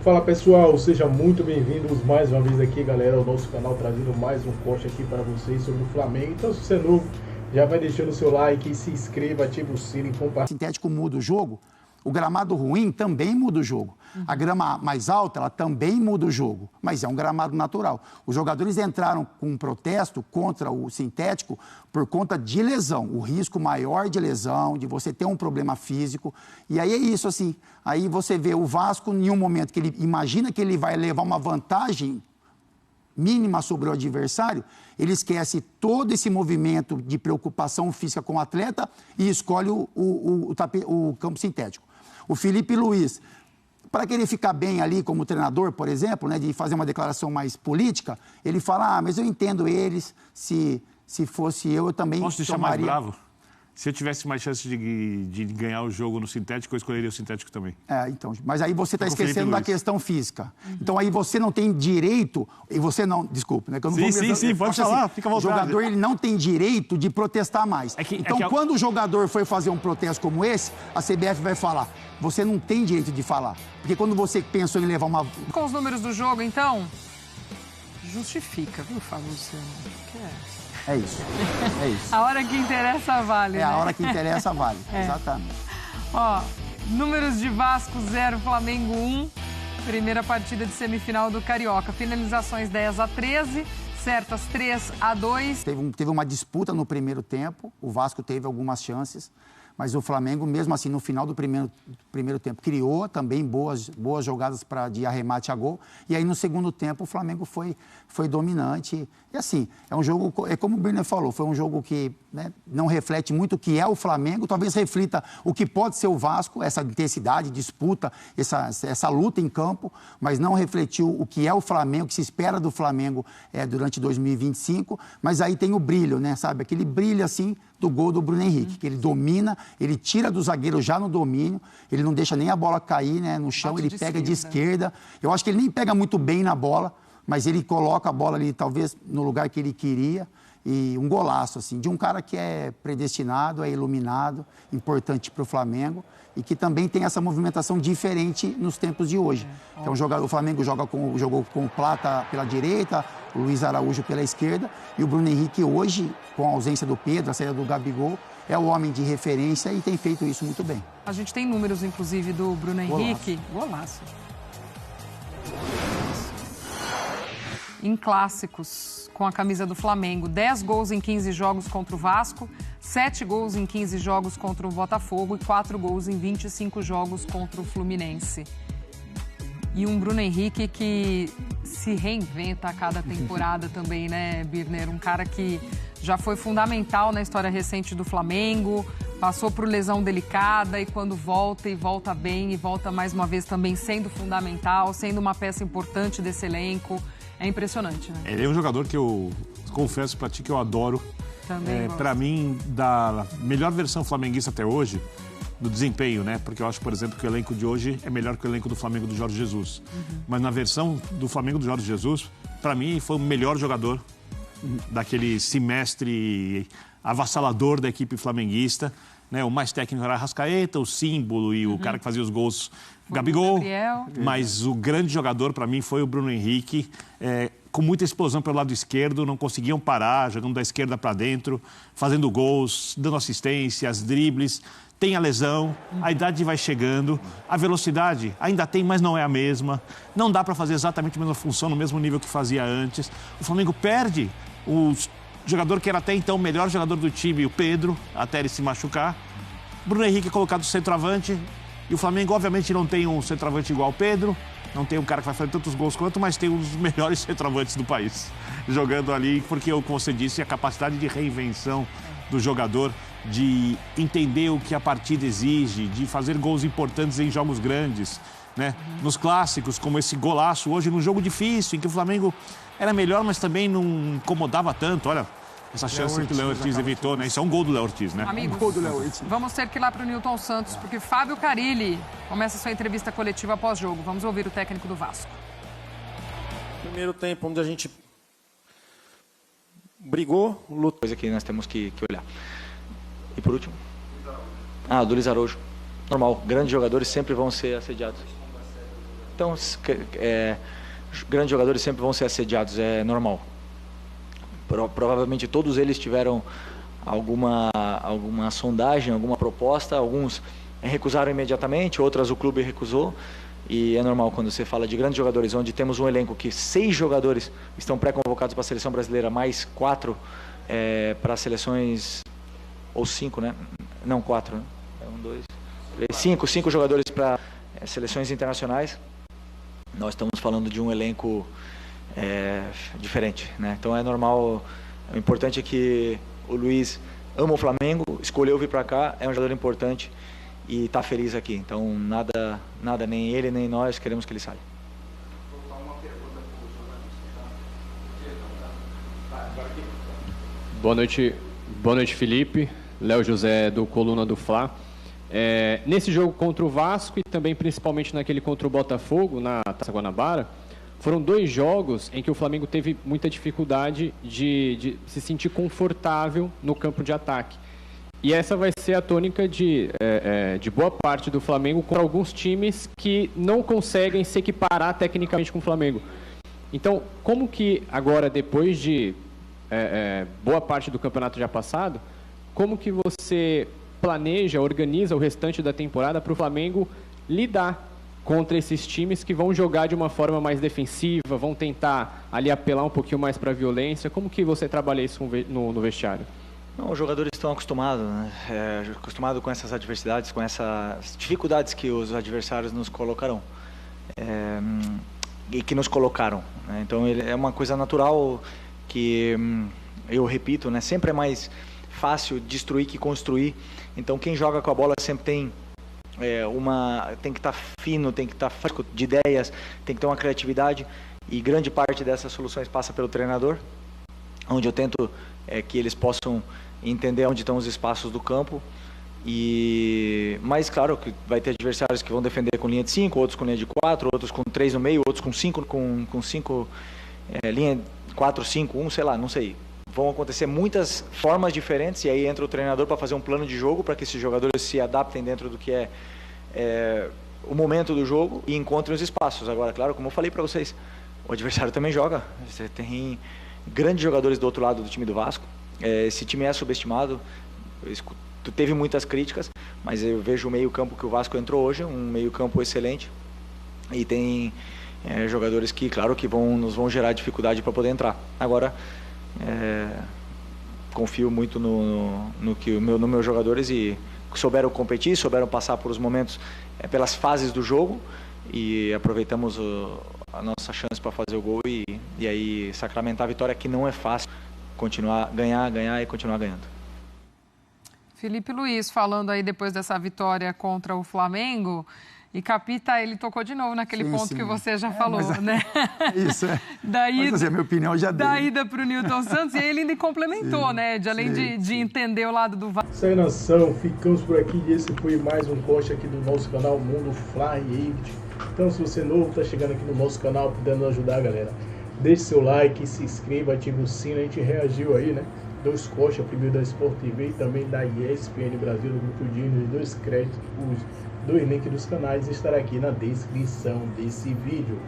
Fala pessoal, sejam muito bem-vindos mais uma vez aqui, galera, ao nosso canal, trazendo mais um corte aqui para vocês sobre o Flamengo. Então, se você é novo, já vai deixando o seu like, se inscreva, ativa o sino e compartilha. O sintético muda o jogo, o gramado ruim também muda o jogo. A grama mais alta, ela também muda o jogo, mas é um gramado natural. Os jogadores entraram com um protesto contra o sintético por conta de lesão, o risco maior de lesão, de você ter um problema físico. E aí é isso, assim, aí você vê o Vasco, em um momento que ele imagina que ele vai levar uma vantagem mínima sobre o adversário, ele esquece todo esse movimento de preocupação física com o atleta e escolhe o campo sintético. O Felipe Luiz, para que ele ficar bem ali como treinador, por exemplo, né, de fazer uma declaração mais política, ele fala, mas eu entendo eles, se fosse eu também Posso deixar mais bravo? Se eu tivesse mais chance de ganhar o jogo no sintético, eu escolheria o sintético também. Então, mas aí você está esquecendo da questão física. Então aí você não tem direito, e você não, desculpe, né? Que eu não sim, pode falar, fica à vontade. O jogador ele não tem direito de protestar mais. Quando o jogador for fazer um protesto como esse, a CBF vai falar, você não tem direito de falar. Porque quando você pensou em levar uma... Com os números do jogo, então, justifica, viu, Fábio Luciano? Que é isso? É isso, é isso. A hora que interessa vale, né? A hora que interessa vale, exatamente. Ó, números de Vasco 0, Flamengo 1, primeira partida de semifinal do Carioca. Finalizações 10-13, certas 3-2. Teve uma disputa no primeiro tempo, o Vasco teve algumas chances, mas o Flamengo, mesmo assim, no final do primeiro tempo, criou também boas jogadas de arremate a gol. E aí, no segundo tempo, o Flamengo foi dominante. E assim, é um jogo, é como o Birner falou, foi um jogo que, né, não reflete muito o que é o Flamengo, talvez reflita o que pode ser o Vasco, essa intensidade, disputa, essa luta em campo, mas não refletiu o que é o Flamengo, o que se espera do Flamengo durante 2025. Mas aí tem o brilho, né, sabe? Aquele brilho, assim, do gol do Bruno Henrique, que ele domina, ele tira do zagueiro já no domínio, ele não deixa nem a bola cair, né, no chão, ele pega de esquerda. Eu acho que ele nem pega muito bem na bola, mas ele coloca a bola ali, talvez, no lugar que ele queria. E um golaço, assim, de um cara que é predestinado, é iluminado, importante para o Flamengo e que também tem essa movimentação diferente nos tempos de hoje. Então, o Flamengo jogou com o Plata pela direita, o Luiz Araújo pela esquerda e o Bruno Henrique hoje, com a ausência do Pedro, a saída do Gabigol, é o homem de referência e tem feito isso muito bem. A gente tem números, inclusive, do Bruno Henrique. Golaço. Em clássicos, com a camisa do Flamengo, 10 gols em 15 jogos contra o Vasco, 7 gols em 15 jogos contra o Botafogo e 4 gols em 25 jogos contra o Fluminense. E um Bruno Henrique que se reinventa a cada temporada também, né, Birner? Um cara que já foi fundamental na história recente do Flamengo, passou por lesão delicada e quando volta e volta bem e volta mais uma vez também sendo fundamental, sendo uma peça importante desse elenco. É impressionante, né? Ele é um jogador que eu confesso pra ti que eu adoro. Também pra mim, da melhor versão flamenguista até hoje, do desempenho, né? Porque eu acho, por exemplo, que o elenco de hoje é melhor que o elenco do Flamengo do Jorge Jesus. Mas na versão do Flamengo do Jorge Jesus, pra mim, foi o melhor jogador daquele semestre avassalador da equipe flamenguista. Né? O mais técnico era Arrascaeta, o símbolo e o cara que fazia os gols, Gabigol. Mas o grande jogador, para mim, foi o Bruno Henrique, com muita explosão pelo lado esquerdo, não conseguiam parar, jogando da esquerda para dentro, fazendo gols, dando assistências, dribles. Tem a lesão, a idade vai chegando, a velocidade ainda tem, mas não é a mesma. Não dá para fazer exatamente a mesma função no mesmo nível que fazia antes. O Flamengo perde o jogador que era até então o melhor jogador do time, o Pedro, até ele se machucar. Bruno Henrique colocado centroavante. E o Flamengo, obviamente, não tem um centroavante igual ao Pedro, não tem um cara que vai fazer tantos gols quanto, mas tem um dos melhores centroavantes do país jogando ali, porque, como você disse, a capacidade de reinvenção do jogador, de entender o que a partida exige, de fazer gols importantes em jogos grandes, né? Nos clássicos, como esse golaço hoje, num jogo difícil, em que o Flamengo era melhor, mas também não incomodava tanto. Olha, essa chance que o Léo Ortiz evitou, né? Isso é um gol do Léo Ortiz, né? Amigos, vamos ter que ir lá para o Newton Santos, porque Fábio Carille começa sua entrevista coletiva pós-jogo. Vamos ouvir o técnico do Vasco. Primeiro tempo, onde a gente brigou, lutou. Coisa que nós temos que olhar. E por último? Do Luiz Araújo. Normal, grandes jogadores sempre vão ser assediados. Então, grandes jogadores sempre vão ser assediados, é normal. Provavelmente todos eles tiveram alguma sondagem, alguma proposta, alguns recusaram imediatamente, outras o clube recusou, e é normal quando você fala de grandes jogadores, onde temos um elenco que 6 jogadores estão pré-convocados para a seleção brasileira, mais 4 para seleções, ou 5, né? Não, 4, né? 1, 2, 3, 5 jogadores para seleções internacionais. Nós estamos falando de um elenco diferente, né? Então é normal. O importante é que o Luiz ama o Flamengo, escolheu vir para cá, é um jogador importante e está feliz aqui. Então nada, nem ele nem nós queremos que ele saia. Boa noite, Felipe. Léo José do Coluna do Fla. Nesse jogo contra o Vasco e também principalmente naquele contra o Botafogo, na Taça Guanabara, foram 2 jogos em que o Flamengo teve muita dificuldade de se sentir confortável no campo de ataque. E essa vai ser a tônica de boa parte do Flamengo contra alguns times que não conseguem se equiparar tecnicamente com o Flamengo. Então, como que agora, depois de boa parte do campeonato já passado, como que você planeja, organiza o restante da temporada para o Flamengo lidar contra esses times que vão jogar de uma forma mais defensiva, vão tentar ali apelar um pouquinho mais para a violência? Como que você trabalha isso no vestiário? Não, os jogadores estão acostumados, né? Acostumados com essas adversidades, com essas dificuldades que os adversários nos colocarão. E que nos colocaram, né? Então é uma coisa natural que, eu repito, né? Sempre é mais fácil destruir que construir. Então quem joga com a bola sempre tem tem que estar fino, tem que estar fresco de ideias, tem que ter uma criatividade, e grande parte dessas soluções passa pelo treinador, onde eu tento que eles possam entender onde estão os espaços do campo. Mas claro que vai ter adversários que vão defender com linha de 5, outros com linha de 4, outros com 3 no meio, outros com 5, com 5, linha 4, 5, 1, sei lá, não sei. Vão acontecer muitas formas diferentes, e aí entra o treinador para fazer um plano de jogo para que esses jogadores se adaptem dentro do que o momento do jogo e encontrem os espaços. Agora, claro, como eu falei para vocês, o adversário também joga. Você tem grandes jogadores do outro lado do time do Vasco. Esse time é subestimado, teve muitas críticas, mas eu vejo o meio-campo que o Vasco entrou hoje, um meio-campo excelente, e tem jogadores que, claro, que nos vão gerar dificuldade para poder entrar. Agora, confio muito nos meus jogadores, e souberam competir, souberam passar por os momentos, pelas fases do jogo, e aproveitamos a nossa chance para fazer o gol e aí sacramentar a vitória, que não é fácil, ganhar e continuar ganhando. Felipe Luiz, falando aí depois dessa vitória contra o Flamengo, e Capita, ele tocou de novo naquele ponto que você já falou, né? Isso, mas assim, a minha opinião já deu. Da ida para o Newton Santos, e ele ainda complementou, né? Além de entender o lado do Vasco. Isso aí, nação, ficamos por aqui, e esse foi mais um corte aqui do nosso canal Mundo Fly Eight. Então, se você é novo, está chegando aqui no nosso canal, podendo ajudar, galera, deixe seu like, se inscreva, ative o sino. A gente reagiu aí, né? 2 cortes, primeiro da Sport TV e também da ESPN Brasil, do Grupo Dino, 2 créditos, os 2 links dos canais estarão aqui na descrição desse vídeo.